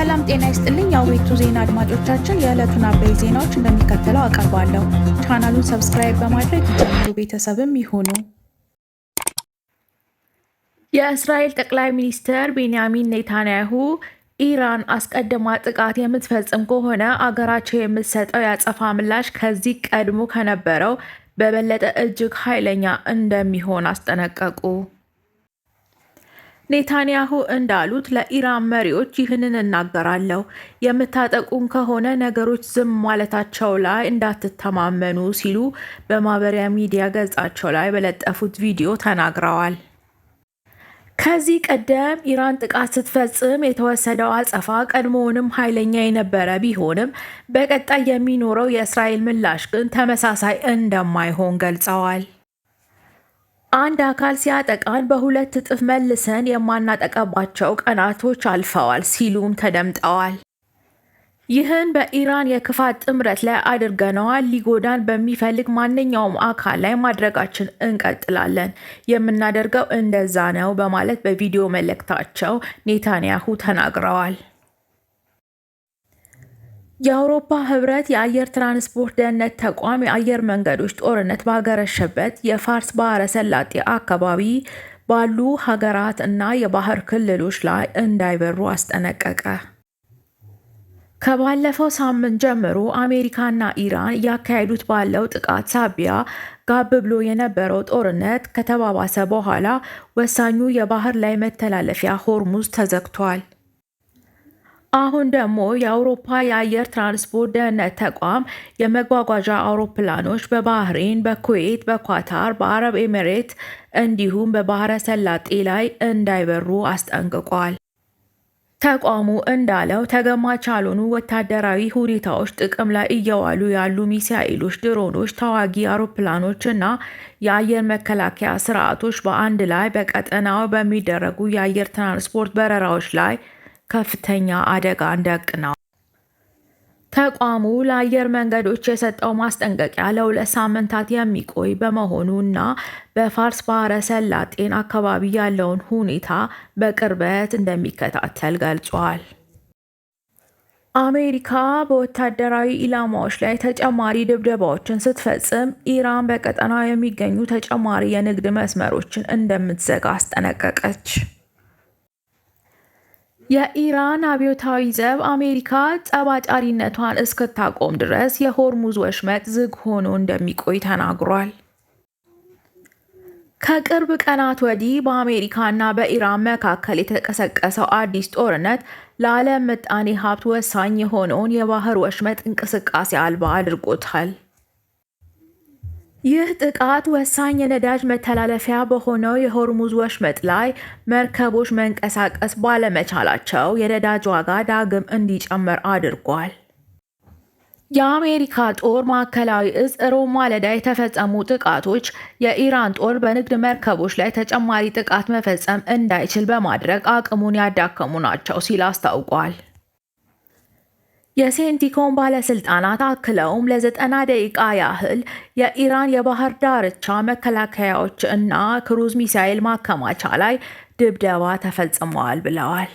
ሰላም ጤና ይስጥልኝ የአዌቱ ዜና አድማጮቻችን፣ የዕለቱን አበይ ዜናዎች እንደሚከተለው አቀርባለሁ። ቻናሉን ሰብስክራይብ በማድረግ የጀምሩ ቤተሰብም ይሁኑ። የእስራኤል ጠቅላይ ሚኒስትር ቤንያሚን ኔታንያሁ ኢራን አስቀድማ ጥቃት የምትፈጽም ከሆነ አገራቸው የምትሰጠው የአጸፋ ምላሽ ከዚህ ቀድሞ ከነበረው በበለጠ እጅግ ኃይለኛ እንደሚሆን አስጠነቀቁ። ኔታንያሁ እንዳሉት ለኢራን መሪዎች ይህንን እናገራለሁ፣ የምታጠቁን ከሆነ ነገሮች ዝም ማለታቸው ላይ እንዳትተማመኑ ሲሉ በማህበራዊ ሚዲያ ገጻቸው ላይ በለጠፉት ቪዲዮ ተናግረዋል። ከዚህ ቀደም ኢራን ጥቃት ስትፈጽም የተወሰደው አጸፋ ቀድሞውንም ኃይለኛ የነበረ ቢሆንም በቀጣይ የሚኖረው የእስራኤል ምላሽ ግን ተመሳሳይ እንደማይሆን ገልጸዋል። አንድ አካል ሲያጠቃን በሁለት እጥፍ መልሰን የማናጠቃባቸው ቀናቶች አልፈዋል ሲሉም ተደምጠዋል። ይህን በኢራን የክፋት ጥምረት ላይ አድርገነዋል። ሊጎዳን በሚፈልግ ማንኛውም አካል ላይ ማድረጋችን እንቀጥላለን። የምናደርገው እንደዛ ነው በማለት በቪዲዮ መልእክታቸው ኔታንያሁ ተናግረዋል። የአውሮፓ ህብረት የአየር ትራንስፖርት ደህንነት ተቋም የአየር መንገዶች ጦርነት ባገረሸበት የፋርስ ባህረ ሰላጤ አካባቢ ባሉ ሀገራት እና የባህር ክልሎች ላይ እንዳይበሩ አስጠነቀቀ። ከባለፈው ሳምንት ጀምሮ አሜሪካና ኢራን እያካሄዱት ባለው ጥቃት ሳቢያ ጋብ ብሎ የነበረው ጦርነት ከተባባሰ በኋላ ወሳኙ የባህር ላይ መተላለፊያ ሆርሙዝ ተዘግቷል። አሁን ደግሞ የአውሮፓ የአየር ትራንስፖርት ደህንነት ተቋም የመጓጓዣ አውሮፕላኖች በባህሬን፣ በኩዌት፣ በኳታር፣ በአረብ ኤሚሬት እንዲሁም በባህረ ሰላጤ ላይ እንዳይበሩ አስጠንቅቋል። ተቋሙ እንዳለው ተገማች ያልሆኑ ወታደራዊ ሁኔታዎች ጥቅም ላይ እየዋሉ ያሉ ሚሳኤሎች፣ ድሮኖች፣ ተዋጊ አውሮፕላኖች እና የአየር መከላከያ ስርዓቶች በአንድ ላይ በቀጠናው በሚደረጉ የአየር ትራንስፖርት በረራዎች ላይ ከፍተኛ አደጋ እንደቅነዋል። ተቋሙ ለአየር መንገዶች የሰጠው ማስጠንቀቂያ ለ2 ሳምንታት የሚቆይ በመሆኑ እና በፋርስ ባህረ ሰላጤን አካባቢ ያለውን ሁኔታ በቅርበት እንደሚከታተል ገልጿል። አሜሪካ በወታደራዊ ኢላማዎች ላይ ተጨማሪ ድብደባዎችን ስትፈጽም ኢራን በቀጠናው የሚገኙ ተጨማሪ የንግድ መስመሮችን እንደምትዘጋ አስጠነቀቀች። የኢራን አብዮታዊ ዘብ አሜሪካ ጸባጫሪነቷን እስክታቆም ድረስ የሆርሙዝ ወሽመጥ ዝግ ሆኖ እንደሚቆይ ተናግሯል። ከቅርብ ቀናት ወዲህ በአሜሪካና በኢራን መካከል የተቀሰቀሰው አዲስ ጦርነት ለዓለም ምጣኔ ሀብት ወሳኝ የሆነውን የባህር ወሽመጥ እንቅስቃሴ አልባ አድርጎታል። ይህ ጥቃት ወሳኝ የነዳጅ መተላለፊያ በሆነው የሆርሙዝ ወሽመጥ ላይ መርከቦች መንቀሳቀስ ባለመቻላቸው የነዳጅ ዋጋ ዳግም እንዲጨምር አድርጓል። የአሜሪካ ጦር ማዕከላዊ እዝ ሮብ ማለዳ የተፈጸሙ ጥቃቶች የኢራን ጦር በንግድ መርከቦች ላይ ተጨማሪ ጥቃት መፈጸም እንዳይችል በማድረግ አቅሙን ያዳከሙ ናቸው ሲል አስታውቋል። የሴንቲኮም ባለስልጣናት አክለውም ለ90 ደቂቃ ያህል የኢራን የባህር ዳርቻ መከላከያዎች እና ክሩዝ ሚሳኤል ማከማቻ ላይ ድብደባ ተፈጽመዋል ብለዋል።